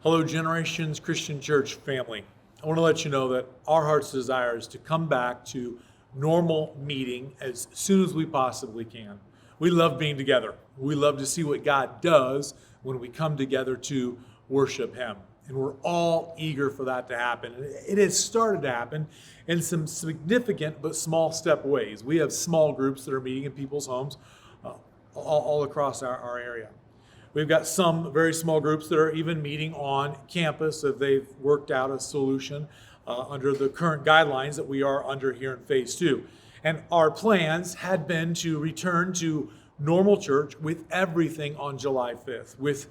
Hello, Generations Christian Church family. I want to let you know that our heart's desire is to come back to normal meeting as soon as we possibly can. We love being together. We love to see what God does when we come together to worship Him. And we're all eager for that to happen. It has started to happen in some significant but small step ways. We have small groups that are meeting in people's homes all across our area. We've got some very small groups that are even meeting on campus if they've worked out a solution under the current guidelines that we are under here in Phase 2. And our plans had been to return to normal church with everything on July 5th. With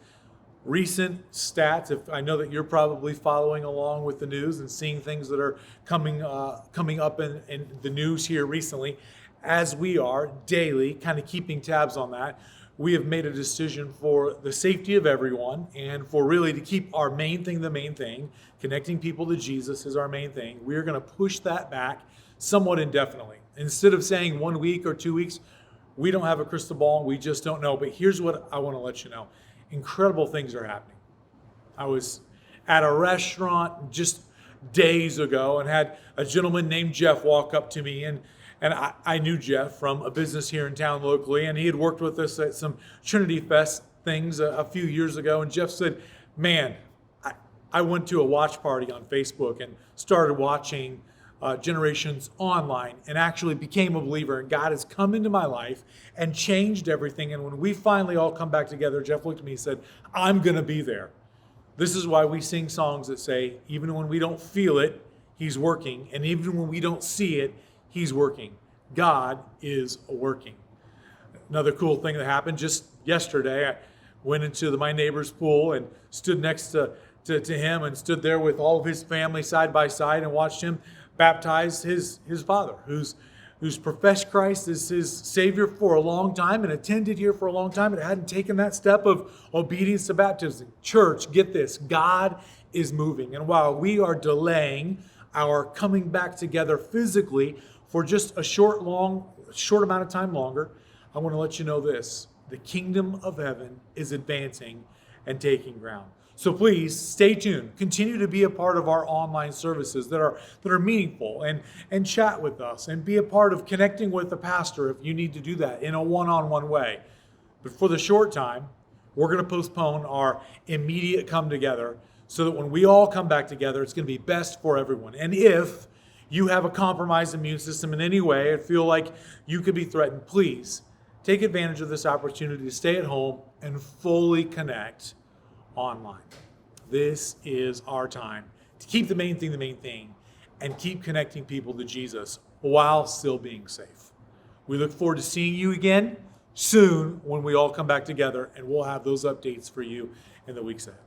recent stats, if I know that you're probably following along with the news and seeing things that are coming up in the news here recently, as we are daily, kind of keeping tabs on that, we have made a decision for the safety of everyone and for really to keep our main thing the main thing. Connecting people to Jesus is our main thing. We're going to push that back somewhat indefinitely. Instead of saying 1 week or 2 weeks, we don't have a crystal ball. We just don't know. But here's what I want to let you know. Incredible things are happening. I was at a restaurant just days ago and had a gentleman named Jeff walk up to me, and I knew Jeff from a business here in town locally, and he had worked with us at some Trinity Fest things a few years ago. And Jeff said, man, I went to a watch party on Facebook and started watching Generations online and actually became a believer. And God has come into my life and changed everything. And when we finally all come back together, Jeff looked at me and said, I'm going to be there. This is why we sing songs that say, even when we don't feel it, He's working. And even when we don't see it, He's working. God is working. Another cool thing that happened just yesterday, I went into my neighbor's pool and stood next to him and stood there with all of his family side by side and watched him baptize his father, who's professed Christ as his Savior for a long time and attended here for a long time and hadn't taken that step of obedience to baptism. Church, get this, God is moving. And while we are delaying our coming back together physically for just a short amount of time longer, I want to let you know this. The kingdom of heaven is advancing and taking ground. So please stay tuned. Continue to be a part of our online services that are meaningful and chat with us and be a part of connecting with the pastor if you need to do that in a one-on-one way. But for the short time, we're going to postpone our immediate come together so that when we all come back together, it's going to be best for everyone. And if you have a compromised immune system in any way and feel like you could be threatened, please take advantage of this opportunity to stay at home and fully connect online. This is our time to keep the main thing and keep connecting people to Jesus while still being safe. We look forward to seeing you again soon when we all come back together, and we'll have those updates for you in the weeks ahead.